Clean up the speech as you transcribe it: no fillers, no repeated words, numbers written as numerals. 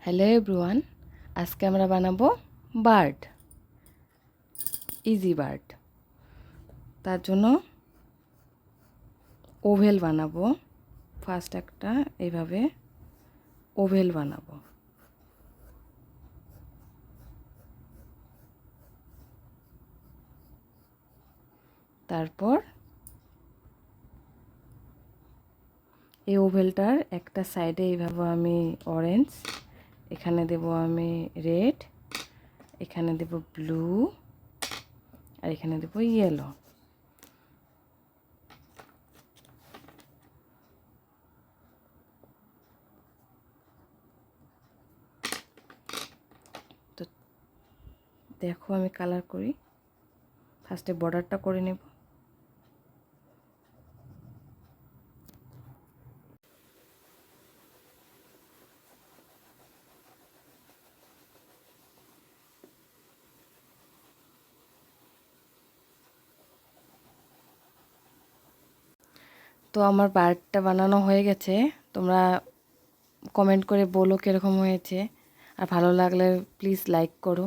Hello everyone, আজকে আমরা বানাবো বার্ড, ইজি বার্ড। তার জন্য ওভেল বানাবো। ফার্স্ট একটা এইভাবে ওভেল বানাবো। তারপর এই ওভেলটার একটা সাইডে এইভাবে আমি অরেঞ্জ, এখানে দেব আমি রেড, এখানে দেব ব্লু, আর এখানে দেব ইয়েলো। তো দেখো আমি কালার করি। ফার্স্টে বর্ডারটা করে নেব। তো আমার বার্ডটা বানানো হয়ে গেছে। তোমরা কমেন্ট করে বলো কীরকম হয়েছে, আর ভালো লাগলে প্লিজ লাইক করো।